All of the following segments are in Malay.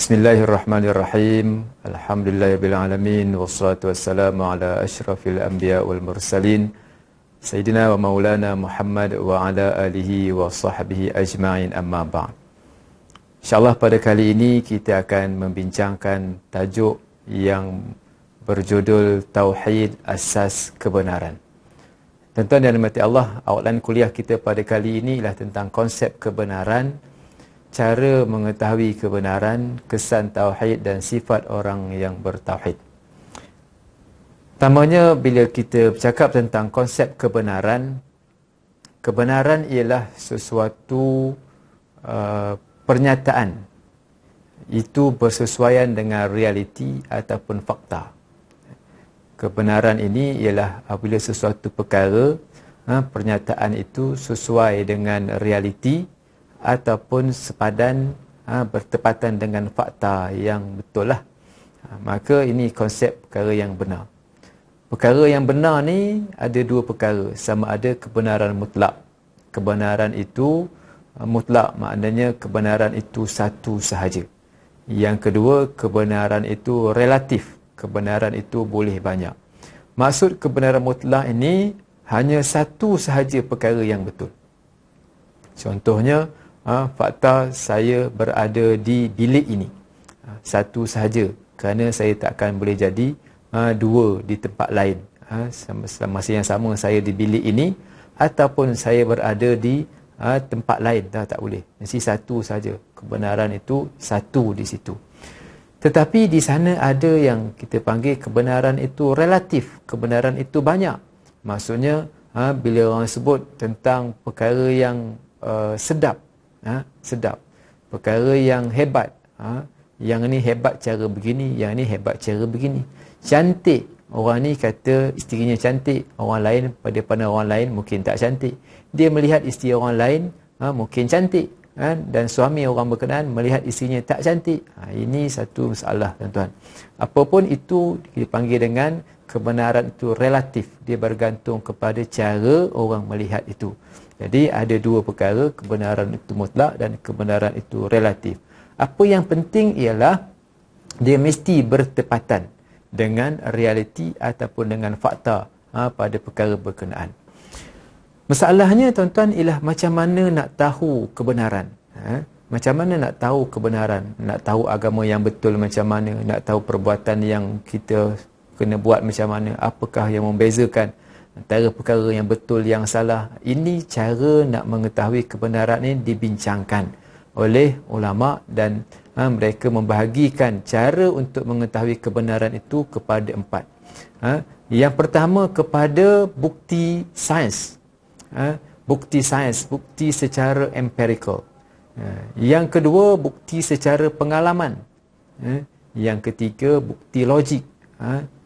Bismillahirrahmanirrahim. Alhamdulillahirabbil alamin wassalatu wassalamu ala asyrafil anbiya wal mursalin sayyidina wa maulana Muhammad wa ala alihi wa sahbihi ajma'in, amma ba'd. InsyaAllah pada kali ini kita akan membincangkan tajuk yang berjudul Tauhid Asas Kebenaran. Tuan-tuan dan rahmati Allah, outline kuliah kita pada kali ini ialah tentang konsep kebenaran, cara mengetahui kebenaran, kesan tauhid dan sifat orang yang bertauhid. Pertamanya, bila kita bercakap tentang konsep kebenaran, kebenaran ialah sesuatu pernyataan itu bersesuaian dengan realiti ataupun fakta. Kebenaran ini ialah apabila sesuatu perkara, pernyataan itu sesuai dengan realiti ataupun sepadan, bertepatan dengan fakta yang betul lah. Maka ini konsep perkara yang benar. Perkara yang benar ni ada dua perkara. Sama ada kebenaran mutlak. Kebenaran itu mutlak, maknanya kebenaran itu satu sahaja. Yang kedua, kebenaran itu relatif. Kebenaran itu boleh banyak. Maksud kebenaran mutlak ini hanya satu sahaja perkara yang betul. Contohnya, fakta saya berada di bilik ini, satu sahaja, kerana saya takkan boleh jadi dua di tempat lain. Masa yang sama saya di bilik ini ataupun saya berada di tempat lain, tak boleh. Mesti satu sahaja. Kebenaran itu satu di situ. Tetapi di sana ada yang kita panggil kebenaran itu relatif. Kebenaran itu banyak. Maksudnya bila orang sebut tentang perkara yang sedap, sedap, perkara yang hebat, yang ni hebat cara begini, yang ni hebat cara begini. Cantik, orang ni kata isterinya cantik, orang lain pada pandang orang lain mungkin tak cantik. Dia melihat isteri orang lain mungkin cantik, dan suami orang berkenaan melihat isterinya tak cantik. Ini satu masalah, tuan-tuan. Apapun itu dipanggil dengan kebenaran itu relatif. Dia bergantung kepada cara orang melihat itu. Jadi ada dua perkara, kebenaran itu mutlak dan kebenaran itu relatif. Apa yang penting ialah dia mesti bertepatan dengan realiti ataupun dengan fakta pada perkara berkenaan. Masalahnya, tuan-tuan, ialah macam mana nak tahu kebenaran. Macam mana nak tahu kebenaran, nak tahu agama yang betul macam mana, nak tahu perbuatan yang kita kena buat macam mana, apakah yang membezakan antara perkara yang betul yang salah. Ini cara nak mengetahui kebenaran ini dibincangkan oleh ulama dan mereka membahagikan cara untuk mengetahui kebenaran itu kepada empat. Yang pertama, kepada bukti sains. Bukti sains, bukti secara empirical. Yang kedua, bukti secara pengalaman. Yang ketiga, bukti logik.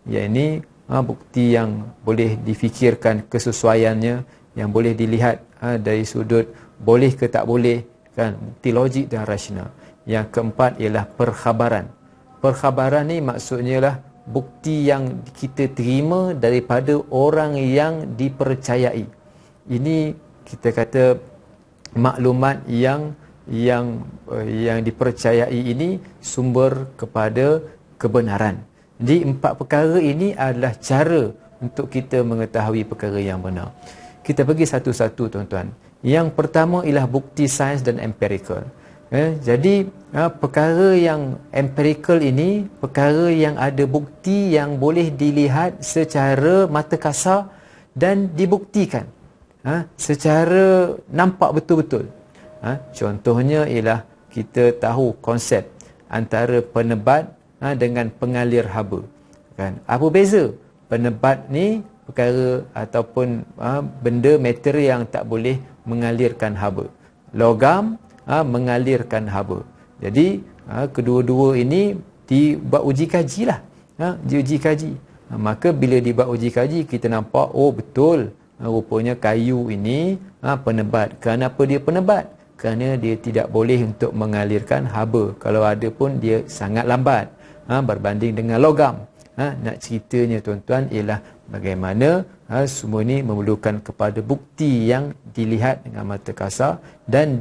Yang ini bukti yang boleh difikirkan kesesuaiannya, yang boleh dilihat dari sudut boleh ke tak boleh, kan, bukti logik dan rasional. Yang keempat ialah perkhabaran. Perkhabaran ni maksudnya lah bukti yang kita terima daripada orang yang dipercayai. Ini kita kata maklumat yang dipercayai ini sumber kepada kebenaran. Jadi empat perkara ini adalah cara untuk kita mengetahui perkara yang benar. Kita pergi satu-satu, tuan-tuan. Yang pertama ialah bukti sains dan empirical. Jadi perkara yang empirical ini, perkara yang ada bukti yang boleh dilihat secara mata kasar dan dibuktikan secara nampak betul-betul. Contohnya ialah kita tahu konsep antara penebat dengan pengalir haba, kan? Apa beza? Penebat ni perkara ataupun benda materi yang tak boleh mengalirkan haba. Logam mengalirkan haba. Jadi kedua-dua ini dibuat uji kaji lah. Diuji kaji. Maka bila dibuat uji kaji, kita nampak, oh betul, rupanya kayu ini penebat. Kenapa dia penebat? Kerana dia tidak boleh untuk mengalirkan haba. Kalau ada pun dia sangat lambat berbanding dengan logam. Nak ceritanya, tuan-tuan, ialah bagaimana semua ini memerlukan kepada bukti yang dilihat dengan mata kasar dan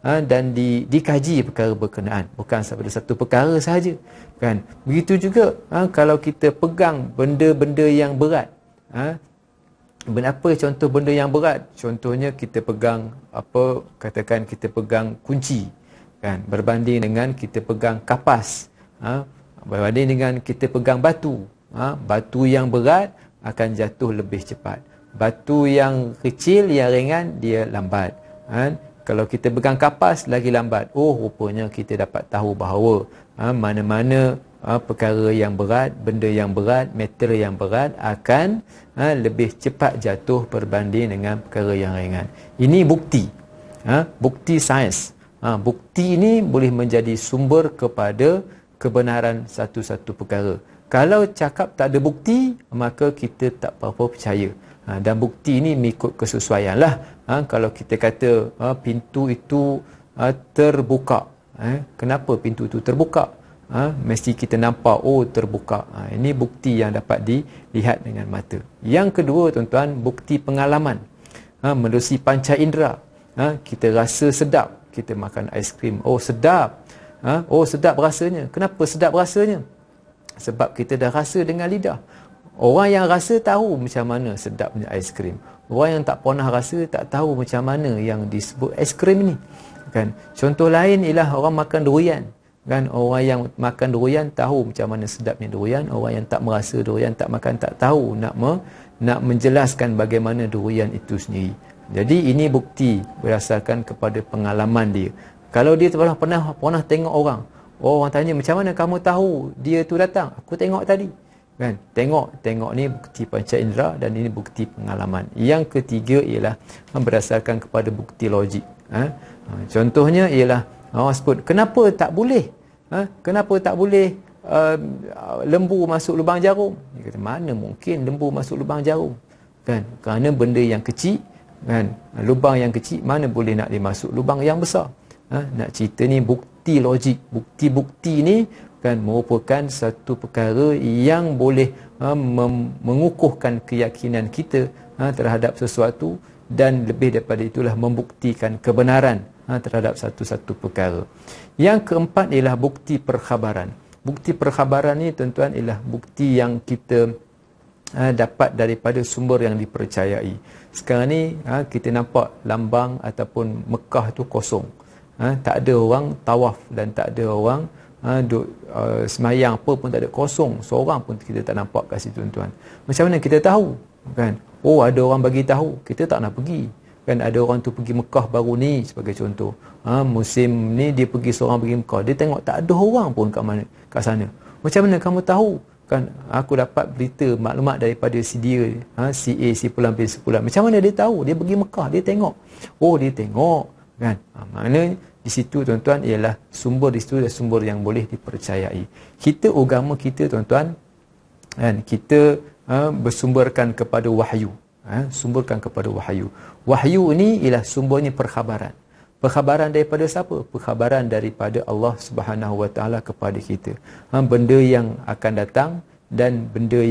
dan dikaji perkara berkenaan, bukan pada satu perkara sahaja, kan. Begitu juga kalau kita pegang benda-benda yang berat, apa contoh benda yang berat? Contohnya kita pegang katakan kita pegang kunci, kan, berbanding dengan kita pegang kapas, berbanding dengan kita pegang batu. Batu yang berat akan jatuh lebih cepat. Batu yang kecil, yang ringan, dia lambat. Kalau kita pegang kapas, lagi lambat. Rupanya kita dapat tahu bahawa mana-mana perkara yang berat, benda yang berat, metal yang berat akan lebih cepat jatuh berbanding dengan perkara yang ringan. Ini bukti. Bukti sains. Bukti ini boleh menjadi sumber kepada kebenaran satu-satu perkara. Kalau cakap tak ada bukti, maka kita tak apa-apa percaya. Dan bukti ini mengikut kesesuaian lah. Kalau kita kata pintu itu terbuka, kenapa pintu itu terbuka? Mesti kita nampak, terbuka. Ini bukti yang dapat dilihat dengan mata. Yang kedua, tuan-tuan, bukti pengalaman. Melalui panca indera. Kita rasa sedap, kita makan aiskrim, sedap. Sedap rasanya. Kenapa sedap rasanya? Sebab kita dah rasa dengan lidah. Orang yang rasa tahu macam mana sedapnya aiskrim. Orang yang tak pernah rasa tak tahu macam mana yang disebut aiskrim ni, kan. Contoh lain ialah orang makan durian, kan. Orang yang makan durian tahu macam mana sedapnya durian. Orang yang tak merasa durian, tak makan, tak tahu nak menjelaskan bagaimana durian itu sendiri. Jadi ini bukti berdasarkan kepada pengalaman dia. Kalau dia pernah tengok orang tanya, macam mana kamu tahu dia tu datang? Aku tengok tadi, kan. Tengok ni bukti panca indera, dan ini bukti pengalaman. Yang ketiga ialah berdasarkan kepada bukti logik. Contohnya ialah orang sebut, kenapa tak boleh lembu masuk lubang jarum? Dia kata, mana mungkin lembu masuk lubang jarum, kan. Kerana benda yang kecil, kan, lubang yang kecil mana boleh nak dimasuk lubang yang besar. Nak cerita ni bukti logik. Bukti-bukti ni, kan, merupakan satu perkara yang boleh mengukuhkan keyakinan kita terhadap sesuatu, dan lebih daripada itulah membuktikan kebenaran terhadap satu-satu perkara. Yang keempat ialah bukti perkhabaran. Bukti perkhabaran ni, tuan-tuan, ialah bukti yang kita dapat daripada sumber yang dipercayai. Sekarang ni kita nampak lambang ataupun Mekah tu kosong. Tak ada orang tawaf, dan tak ada orang semayang apa pun, tak ada, kosong. Seorang pun kita tak nampak kat situ, tuan-tuan. Macam mana kita tahu, kan? Ada orang bagi tahu, kita tak nak pergi, kan. Ada orang tu pergi Mekah baru ni sebagai contoh. Musim ni dia pergi, seorang pergi Mekah, dia tengok tak ada orang pun kat sana. Macam mana kamu tahu? Kan, aku dapat berita maklumat daripada si dia, si A, si pulang bin si pulang. Macam mana dia tahu? Dia pergi Mekah, dia tengok. Dia tengok, kan. Maknanya di situ, tuan-tuan, ialah sumber di situ adalah sumber yang boleh dipercayai. Kita, agama kita, tuan-tuan, kan, kita bersumberkan kepada wahyu. Sumberkan kepada wahyu. Wahyu ni ialah sumbernya perkhabaran. Perkhabaran daripada siapa? Perkhabaran daripada Allah Subhanahu Wa Taala kepada kita. Benda yang akan datang dan benda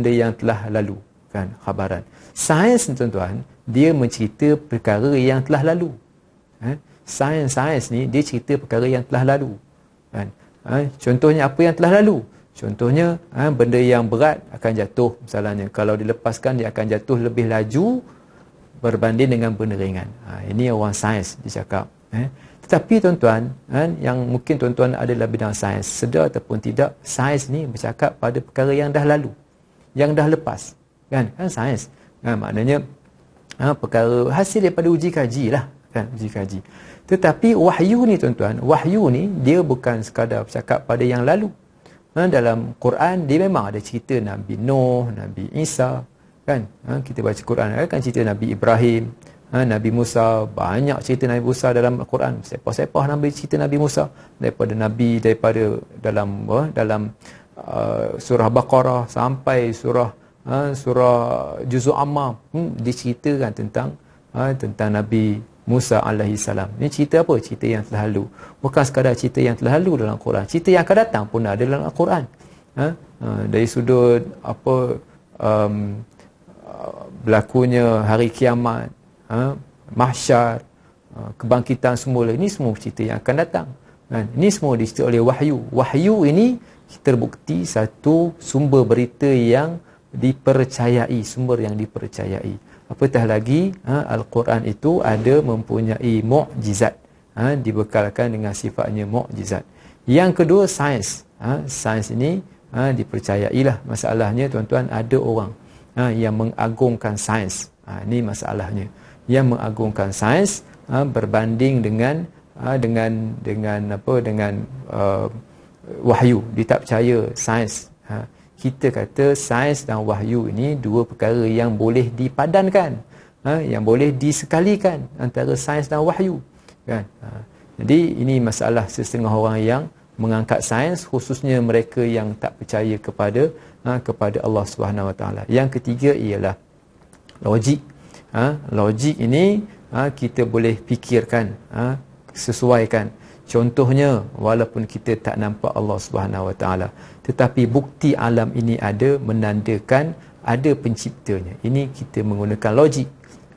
yang telah lalu, kan, khabaran. Sains, tuan-tuan, dia mencerita perkara yang telah lalu. Sains ni dia cerita perkara yang telah lalu, kan. Contohnya apa yang telah lalu? Contohnya benda yang berat akan jatuh, misalnya. Kalau dilepaskan, dia akan jatuh lebih laju berbanding dengan benda ringan. Ini orang sains dia cakap. Tetapi, tuan-tuan, yang mungkin tuan-tuan adalah bidang sains, sedar ataupun tidak, sains ni bercakap pada perkara yang dah lalu, yang dah lepas, kan sains. Maknanya perkara hasil daripada uji kaji lah, kan, uji kaji. Tetapi wahyu ni, tuan-tuan, wahyu ni dia bukan sekadar bercakap pada yang lalu. Dalam Quran dia memang ada cerita Nabi Nuh, Nabi Isa, kan. Kita baca Quran kan cerita Nabi Ibrahim, Nabi Musa, banyak cerita Nabi Musa dalam Quran. Sepah-sepah Nabi cerita Nabi Musa, daripada dalam surah Baqarah sampai surah Juzul Amma, diceritakan tentang Nabi Musa alaihi salam. Ini cerita apa? Cerita yang telah lalu. Bukan sekadar cerita yang telah lalu dalam Quran. Cerita yang akan datang pun ada dalam Al-Quran. Dari sudut berlakunya hari kiamat, mahsyar, kebangkitan semula, ini semua cerita yang akan datang kan. Ini semua dicerita oleh wahyu. Wahyu ini terbukti satu sumber berita yang dipercayai, sumber yang dipercayai. Apatah lagi Al-Quran itu ada mempunyai mukjizat, dibekalkan dengan sifatnya mukjizat. Yang kedua, sains. Sains ini dipercayailah. Masalahnya tuan-tuan, ada orang yang mengagungkan sains. Ini masalahnya. Yang mengagungkan sains berbanding dengan wahyu. Dia tak percaya sains. Kita kata sains dan wahyu ini dua perkara yang boleh dipadankan, yang boleh disekalikan antara sains dan wahyu kan. Jadi ini masalah setengah orang yang mengangkat sains, khususnya mereka yang tak percaya kepada Allah Subhanahu Wa Taala. Yang ketiga ialah logik. Logik ini kita boleh fikirkan, sesuaikan. Contohnya, walaupun kita tak nampak Allah Subhanahu Wa Taala, tetapi bukti alam ini ada menandakan ada penciptanya. Ini kita menggunakan logik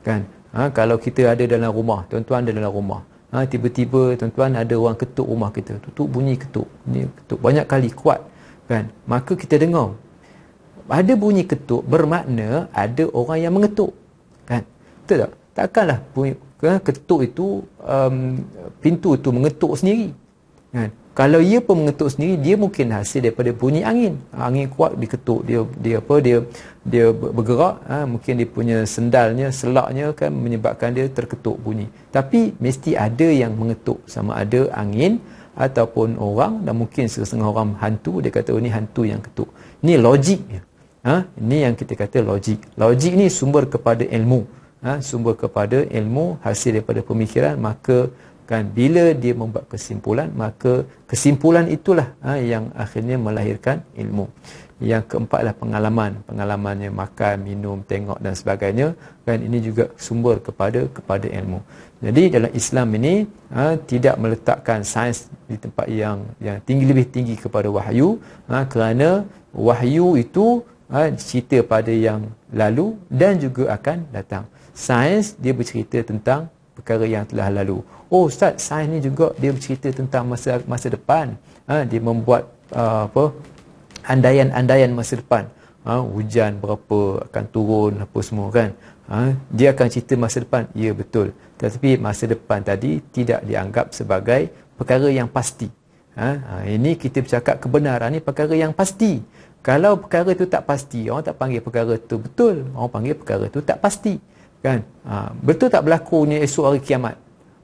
kan. Kalau kita ada dalam rumah, tuan-tuan ada dalam rumah, tiba-tiba tuan-tuan ada orang ketuk rumah kita, tutup bunyi ketuk, ini ketuk banyak kali, kuat kan, maka kita dengar ada bunyi ketuk, bermakna ada orang yang mengetuk kan. Betul tak? Takkanlah bunyi ketuk itu pintu itu mengetuk sendiri kan. Kalau ia pun mengetuk sendiri, dia mungkin hasil daripada bunyi angin kuat diketuk, dia bergerak, mungkin dia punya sendalnya, selaknya kan menyebabkan dia terketuk bunyi. Tapi mesti ada yang mengetuk, sama ada angin ataupun orang, dan mungkin setengah orang hantu, dia kata ini hantu yang ketuk. Ini logiknya. Ini yang kita kata logik. Logik ni sumber kepada ilmu. Sumber kepada ilmu, hasil daripada pemikiran. Maka kan bila dia membuat kesimpulan, maka kesimpulan itulah yang akhirnya melahirkan ilmu. Yang keempatlah pengalamannya makan, minum, tengok dan sebagainya kan, ini juga sumber kepada ilmu. Jadi dalam Islam ini tidak meletakkan sains di tempat yang lebih tinggi kepada wahyu, kerana wahyu itu cerita pada yang lalu dan juga akan datang. Sains dia bercerita tentang perkara yang telah lalu. Oh Ustaz, sains ni juga dia bercerita tentang masa depan. Dia membuat andaian-andaian masa depan. Hujan berapa akan turun apa semua kan. Dia akan cerita masa depan. Ya betul. Tetapi masa depan tadi tidak dianggap sebagai perkara yang pasti. Ini kita bercakap kebenaran ni perkara yang pasti. Kalau perkara tu tak pasti, orang tak panggil perkara tu betul. Orang panggil perkara tu tak pasti. Kan? Betul tak berlakunya esok hari kiamat?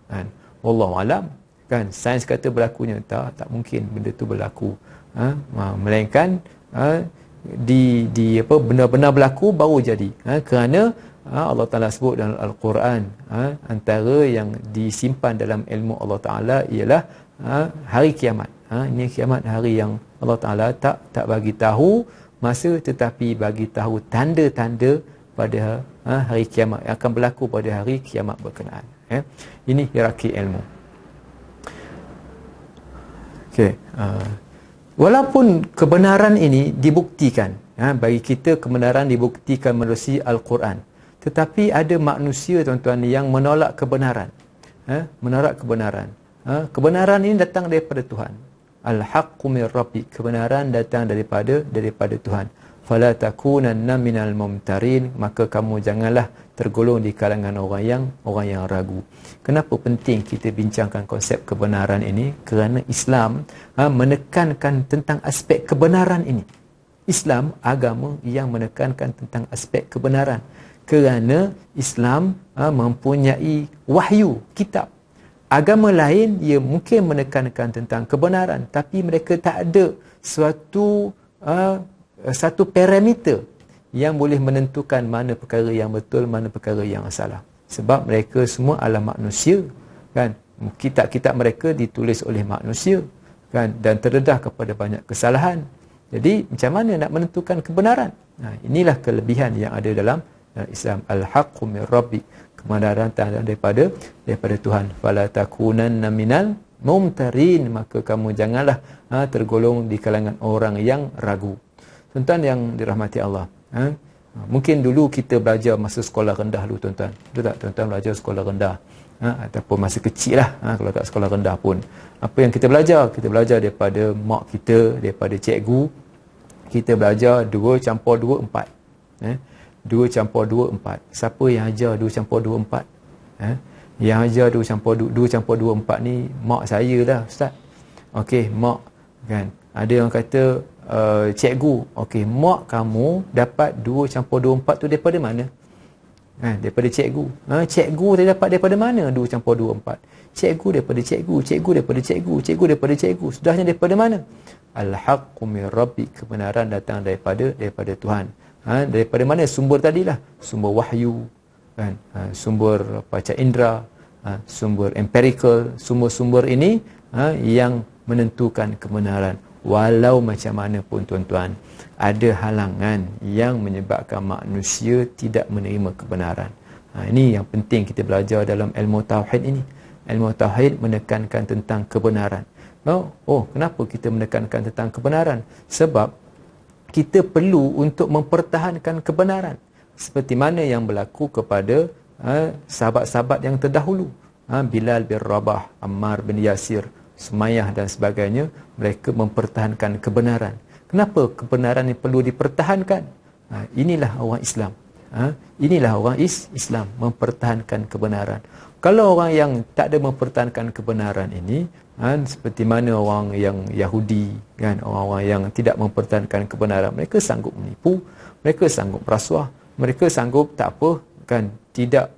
Kan? Wallahualam kan, sains kata berlakunya, tak mungkin benda tu berlaku, melainkan benar-benar berlaku baru jadi, kerana Allah Ta'ala sebut dalam Al-Quran, antara yang disimpan dalam ilmu Allah Ta'ala ialah hari kiamat. Ini kiamat, hari yang Allah Ta'ala tak bagi tahu masa, tetapi bagi tahu tanda-tanda pada hari kiamat yang akan berlaku pada hari kiamat berkenaan. Ini hierarki ilmu. Okey. Walaupun kebenaran ini dibuktikan, bagi kita kebenaran dibuktikan melalui Al-Quran, tetapi ada manusia tuan-tuan yang menolak kebenaran. Menolak kebenaran. Kebenaran ini datang daripada Tuhan. Al-haqqu min rabbik, kebenaran datang daripada Tuhan. Fala takunanna minal mumtarin, maka kamu janganlah tergolong di kalangan orang yang ragu. Kenapa penting kita bincangkan konsep kebenaran ini? Kerana Islam menekankan tentang aspek kebenaran ini. Islam agama yang menekankan tentang aspek kebenaran, kerana Islam mempunyai wahyu, kitab. Agama lain ia mungkin menekankan tentang kebenaran, tapi mereka tak ada satu parameter yang boleh menentukan mana perkara yang betul, mana perkara yang salah. Sebab mereka semua adalah manusia kan. Kitab-kitab mereka ditulis oleh manusia kan, dan terdedah kepada banyak kesalahan. Jadi macam mana nak menentukan kebenaran? Inilah kelebihan yang ada dalam Islam. Al-haqqu min rabbik, kebenaran daripada Tuhan. Fala takunanna minal mumtarin, maka kamu janganlah tergolong di kalangan orang yang ragu. Tuan-tuan yang dirahmati Allah, mungkin dulu kita belajar masa sekolah rendah dulu tuan-tuan. Betul tak? Tuan-tuan belajar sekolah rendah. ataupun masa kecil lah, kalau tak sekolah rendah pun. Apa yang kita belajar? Kita belajar daripada mak kita, daripada cikgu. Kita belajar 2 campur 2, 4. 2 campur 2, 4. Siapa yang ajar 2 campur 2, 4? Yang ajar 2 campur 2, 4 ni mak saya lah, Ustaz. Okey, mak kan. Ada yang kata cikgu. Okey, mak kamu dapat 2 campur 2, 4 tu daripada mana? Daripada cikgu. Cikgu dia dapat daripada mana 2 campur 2, 4? Cikgu daripada cikgu, cikgu daripada cikgu, cikgu daripada cikgu. Sudahnya daripada mana? Al-haqqu min rabbi, kebenaran datang daripada Tuhan. Daripada mana sumber tadilah? Sumber wahyu, kan? Sumber panca indera, sumber empirical. Sumber-sumber ini yang menentukan kebenaran. Walau macam mana pun tuan-tuan, ada halangan yang menyebabkan manusia tidak menerima kebenaran. Ini yang penting kita belajar dalam ilmu tauhid ini. Ilmu tauhid menekankan tentang kebenaran. Kenapa kita menekankan tentang kebenaran? Sebab kita perlu untuk mempertahankan kebenaran. Seperti mana yang berlaku kepada sahabat-sahabat yang terdahulu. Bilal bin Rabah, Ammar bin Yasir, Sumayyah dan sebagainya. Mereka mempertahankan kebenaran. Kenapa kebenaran ini perlu dipertahankan? Inilah orang Islam. Inilah orang Islam, mempertahankan kebenaran. Kalau orang yang tak ada mempertahankan kebenaran ini, seperti mana orang yang Yahudi, kan, orang-orang yang tidak mempertahankan kebenaran, mereka sanggup menipu, mereka sanggup rasuah, mereka sanggup tak apa, kan, tidak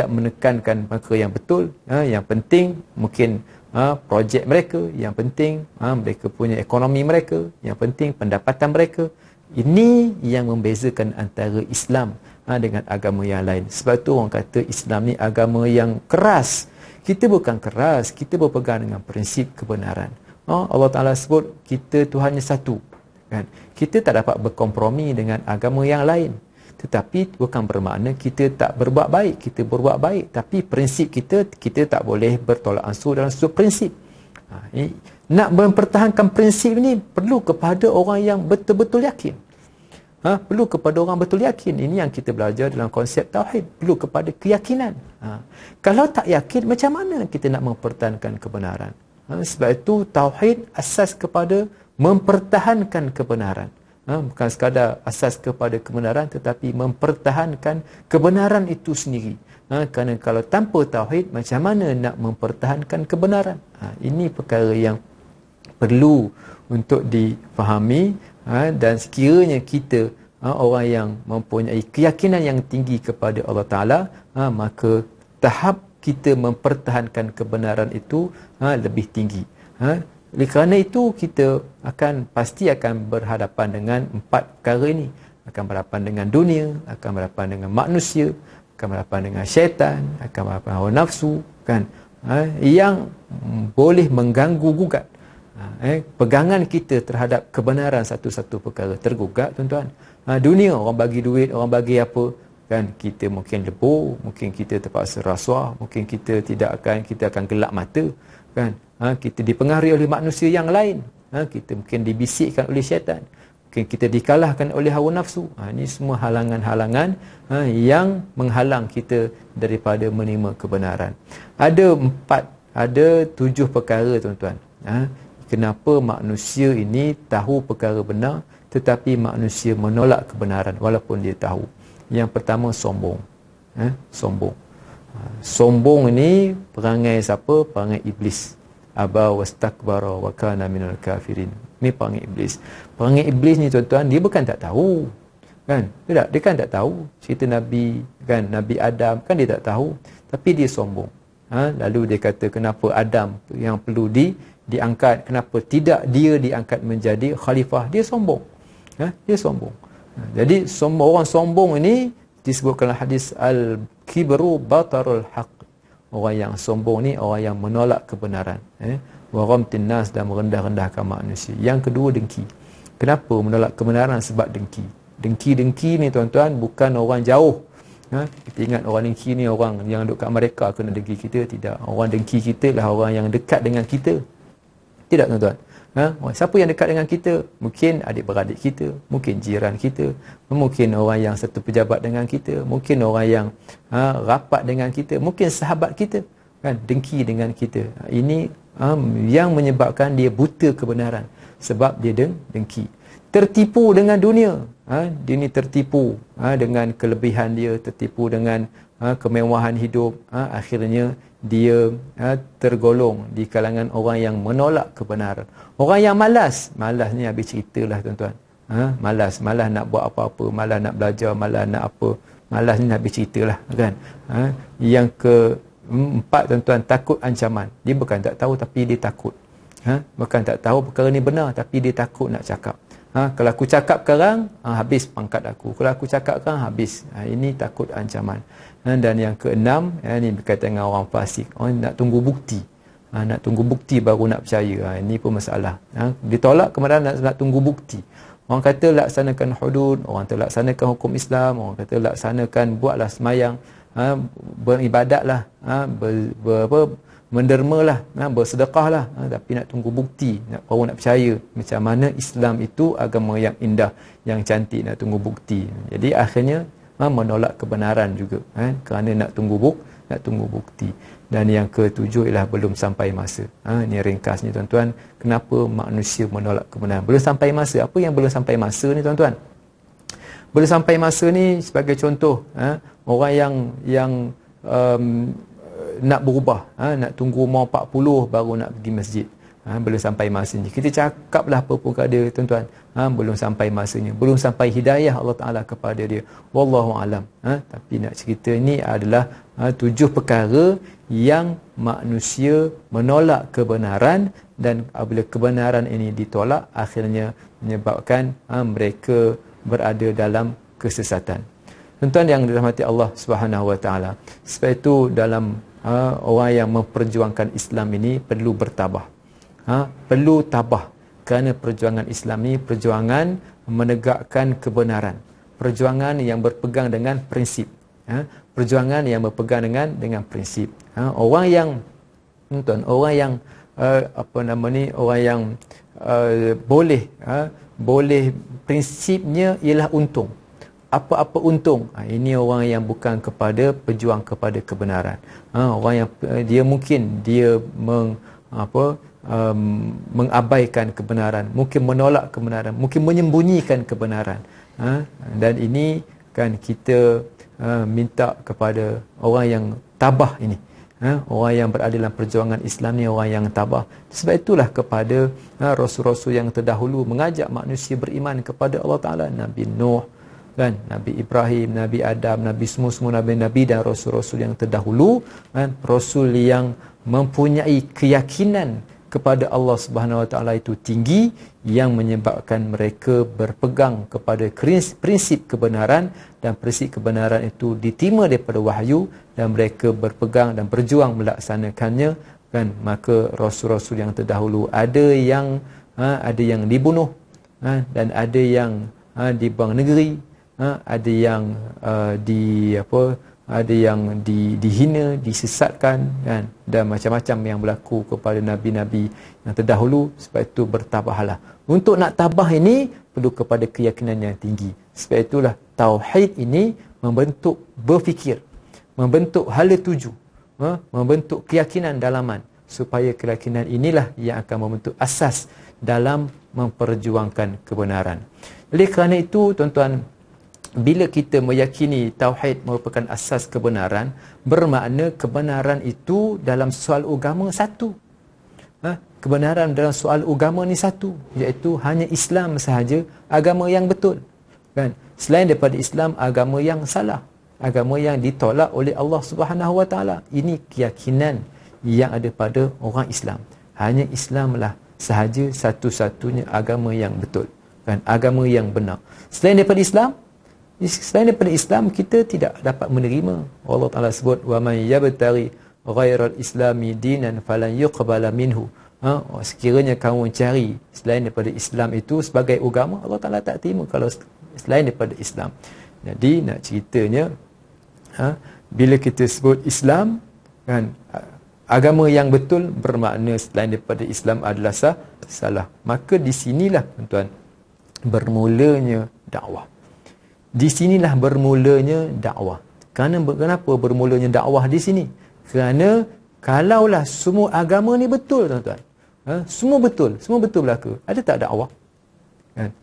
menekankan perkara yang betul. Yang penting mungkin projek mereka, yang penting mereka punya ekonomi mereka, yang penting pendapatan mereka. Ini yang membezakan antara Islam dengan agama yang lain. Sebab tu orang kata Islam ni agama yang keras. Kita bukan keras, kita berpegang dengan prinsip kebenaran. Allah Ta'ala sebut kita Tuhannya satu, kan? Kita tak dapat berkompromi dengan agama yang lain. Tetapi bukan bermakna kita tak berbuat baik. Kita berbuat baik, tapi prinsip kita tak boleh bertolak ansur dalam sudut prinsip. Nak mempertahankan prinsip ini perlu kepada orang yang betul-betul yakin. Perlu kepada orang betul yakin. Ini yang kita belajar dalam konsep tauhid. Perlu kepada keyakinan. Kalau tak yakin, macam mana kita nak mempertahankan kebenaran? Sebab itu tauhid asas kepada mempertahankan kebenaran. Bukan sekadar asas kepada kebenaran, tetapi mempertahankan kebenaran itu sendiri. Kerana kalau tanpa tauhid, macam mana nak mempertahankan kebenaran? Ini perkara yang perlu untuk difahami. Dan sekiranya kita orang yang mempunyai keyakinan yang tinggi kepada Allah Ta'ala, maka tahap kita mempertahankan kebenaran itu lebih tinggi. Oleh kerana itu kita pasti akan berhadapan dengan 4 perkara ini. Akan berhadapan dengan dunia, akan berhadapan dengan manusia, akan berhadapan dengan syaitan, akan berhadapan hawa nafsu, kan, yang boleh mengganggu gugat pegangan kita terhadap kebenaran satu-satu perkara tergugat, tuan-tuan. Dunia, orang bagi duit, orang bagi apa, kan, kita mungkin lebur, mungkin kita terpaksa rasuah, mungkin kita akan gelap mata, kan. Kita dipengaruhi oleh manusia yang lain, kita mungkin dibisikkan oleh syaitan, mungkin kita dikalahkan oleh hawa nafsu. Ini semua halangan-halangan yang menghalang kita daripada menerima kebenaran. Ada 7 perkara, tuan-tuan. Kenapa manusia ini tahu perkara benar, tetapi manusia menolak kebenaran walaupun dia tahu. Yang pertama, sombong. Sombong. Sombong ini perangai siapa? Perangai iblis. Aba wastakbara wa kana minal kafirin. Ini perangai iblis. Perangai iblis ni, tuan-tuan, dia bukan tak tahu, kan? Dia kan tak tahu cerita Nabi, kan, Nabi Adam, kan dia tak tahu, tapi dia sombong. Lalu dia kata, kenapa Adam yang perlu diangkat, kenapa tidak dia diangkat menjadi khalifah? Dia sombong. Dia sombong. Jadi orang sombong ini disebutkan dalam hadis al-kibru batarul haq. Orang yang sombong ni orang yang menolak kebenaran, wa ghamtin nas, dan merendah-rendahkan manusia. Yang kedua, dengki. Kenapa menolak kebenaran? Sebab dengki. Dengki ni, tuan-tuan, bukan orang jauh. Kita ingat orang dengki ni orang yang duduk kat Amerika kena dengki kita. Tidak. Orang dengki kita lah orang yang dekat dengan kita. Tidak tuan-tuan. Siapa yang dekat dengan kita? Mungkin adik-beradik kita, mungkin jiran kita, mungkin orang yang satu pejabat dengan kita, mungkin orang yang rapat dengan kita, mungkin sahabat kita, kan, dengki dengan kita. Ini yang menyebabkan dia buta kebenaran, sebab dia dengki. Tertipu dengan dunia. Dia ni tertipu dengan kelebihan dia, tertipu dengan kemewahan hidup. Akhirnya dia tergolong di kalangan orang yang menolak kebenaran. Orang yang malas ni habis ceritalah tuan-tuan. Malas nak buat apa-apa, malas nak belajar, malas nak apa. Malas ni habis ceritalah, kan. Yang keempat tuan-tuan, takut ancaman. Dia bukan tak tahu tapi dia takut. Bukan tak tahu perkara ni benar tapi dia takut nak cakap. Kalau aku cakap sekarang, habis pangkat aku. Kalau aku cakap sekarang, habis. Ini takut ancaman. Dan yang keenam, ini berkaitan dengan orang fasik. Orang nak tunggu bukti. Nak tunggu bukti baru nak percaya. Ini pun masalah. Ditolak kemudian nak tunggu bukti. Orang kata laksanakan hudud, orang kata laksanakan hukum Islam, orang kata laksanakan, buatlah semayang, beribadatlah, mendermalah, bersedekahlah, tapi nak tunggu bukti, baru nak percaya. Macam mana Islam itu agama yang indah, yang cantik, nak tunggu bukti. Jadi akhirnya menolak kebenaran juga, kerana nak tunggu bukti. Dan yang ketujuh ialah belum sampai masa. Ini ringkasnya tuan-tuan, kenapa manusia menolak kebenaran. Belum sampai masa. Apa yang belum sampai masa ni tuan-tuan? Belum sampai masa ni sebagai contoh, orang yang nak berubah, nak tunggu umur 40 baru nak pergi masjid. Belum sampai masanya. Kita cakaplah apa pun ada tuan-tuan, belum sampai masanya, belum sampai hidayah Allah Ta'ala kepada dia. Wallahu alam. Tapi nak cerita ni adalah 7 perkara yang manusia menolak kebenaran, dan apabila kebenaran ini ditolak, akhirnya menyebabkan mereka berada dalam kesesatan. Tuan-tuan yang dirahmati Allah Subhanahu Wa Ta'ala, sebab itu dalam orang yang memperjuangkan Islam ini perlu bertabah. Perlu tabah, kerana perjuangan Islam ini perjuangan menegakkan kebenaran, perjuangan yang berpegang dengan prinsip, perjuangan yang berpegang dengan prinsip. Orang yang tuan, orang yang orang yang boleh prinsipnya ialah untung. Apa-apa untung, ini orang yang bukan kepada pejuang kepada kebenaran. Orang yang dia mungkin dia mengabaikan kebenaran, mungkin menolak kebenaran, mungkin menyembunyikan kebenaran. Dan ini kan kita minta kepada orang yang tabah ini, orang yang berada dalam perjuangan Islam ni, orang yang tabah. Sebab itulah kepada rasul-rasul yang terdahulu mengajak manusia beriman kepada Allah Ta'ala. Nabi Nuh, kan, Nabi Ibrahim, Nabi Adam, Nabi semua Nabi-Nabi dan Rasul-Rasul yang terdahulu, kan, Rasul yang mempunyai keyakinan kepada Allah Subhanahu Wa Ta'ala itu tinggi, yang menyebabkan mereka berpegang kepada prinsip kebenaran, dan prinsip kebenaran itu diterima daripada wahyu, dan mereka berpegang dan berjuang melaksanakannya, kan. Maka Rasul-Rasul yang terdahulu ada yang dibunuh, dan ada yang dibuang negeri, ada yang ada yang dihina, disesatkan, kan, dan macam-macam yang berlaku kepada nabi-nabi yang terdahulu. Sebab itu bertabahlah. Untuk nak tabah ini perlu kepada keyakinan yang tinggi. Sebab itulah tauhid ini membentuk berfikir, membentuk hala tuju, membentuk keyakinan dalaman, supaya keyakinan inilah yang akan membentuk asas dalam memperjuangkan kebenaran. Oleh kerana itu tuan-tuan, bila kita meyakini tauhid merupakan asas kebenaran, bermakna kebenaran itu dalam soal agama satu. Kebenaran dalam soal agama ni satu, iaitu hanya Islam sahaja agama yang betul, kan. Selain daripada Islam, agama yang salah, agama yang ditolak oleh Allah Subhanahu Wa Ta'ala. Ini keyakinan yang ada pada orang Islam. Hanya Islamlah sahaja satu-satunya agama yang betul, kan, agama yang benar. Selain daripada Islam kita tidak dapat menerima. Allah Ta'ala sebut, wa man yabtaghi ghairal islami dinan falan yuqbala minhu. Sekiranya kamu cari selain daripada Islam itu sebagai agama, Allah Ta'ala tak terima kalau selain daripada Islam. Jadi nak ceritanya, bila kita sebut Islam, kan, agama yang betul bermakna selain daripada Islam adalah salah. Maka di sinilah tuan-tuan bermulanya dakwah. Di sinilah bermulanya dakwah. Kenapa bermulanya dakwah di sini? Kerana kalaulah semua agama ni betul tuan-tuan, semua betul berlaku, ada tak dakwah?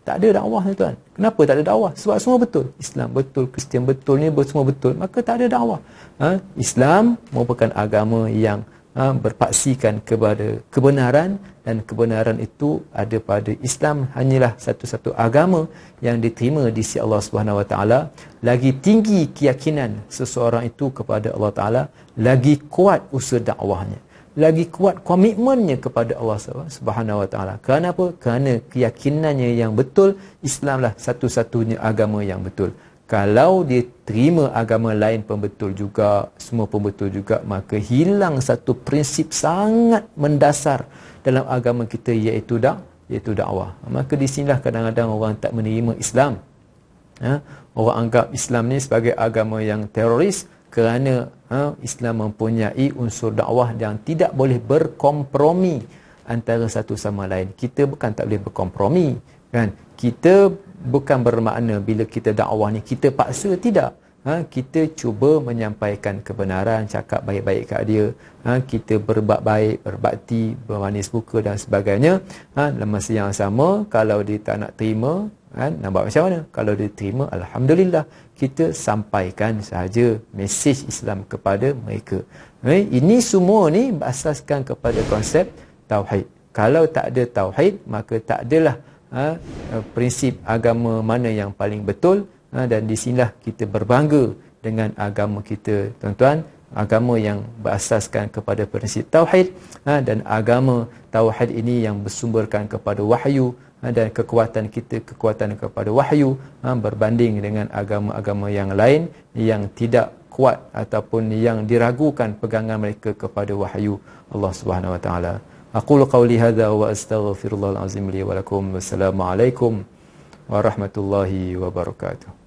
Tak ada dakwah tuan-tuan. Kenapa tak ada dakwah? Sebab semua betul. Islam betul, Kristian betul, ni semua betul, maka tak ada dakwah. Islam merupakan agama yang berpaksikan kepada kebenaran, dan kebenaran itu ada pada Islam. Hanyalah satu-satu agama yang diterima di sisi Allah Subhanahu Wa Taala. Lagi tinggi keyakinan seseorang itu kepada Allah Taala, lagi kuat usaha dakwahnya, lagi kuat komitmennya kepada Allah Subhanahu Wa Taala. Kenapa? Kerana keyakinannya yang betul, Islamlah satu-satunya agama yang betul. Kalau dia terima agama lain pun betul juga, semua pun betul juga, maka hilang satu prinsip sangat mendasar dalam agama kita, iaitu dakwah. Maka di sinilah kadang-kadang orang tak menerima Islam. Orang anggap Islam ni sebagai agama yang teroris, kerana Islam mempunyai unsur dakwah yang tidak boleh berkompromi antara satu sama lain. Kita bukan tak boleh berkompromi, kan? Kita bukan bermakna bila kita dakwah ni kita paksa, tidak. Kita cuba menyampaikan kebenaran, cakap baik-baik kat dia, kita berbuat baik, berbakti, bermanis muka dan sebagainya. Dalam masa yang sama, kalau dia tak nak terima, nak buat macam mana? Kalau dia terima, alhamdulillah, kita sampaikan sahaja mesej Islam kepada mereka. Ini semua ni berasaskan kepada konsep tauhid. Kalau tak ada tauhid, maka tak adalah prinsip agama mana yang paling betul. Dan di sinilah kita berbangga dengan agama kita, tuan-tuan. Agama yang berasaskan kepada prinsip tauhid, dan agama tauhid ini yang bersumberkan kepada wahyu, dan kekuatan kepada wahyu berbanding dengan agama-agama yang lain yang tidak kuat ataupun yang diragukan pegangan mereka kepada wahyu Allah Subhanahu Wa Taala. Aqulu qawli hadza wa astaghfirullahal azim li wa lakum. Wassalamu alaikum warahmatullahi wabarakatuh.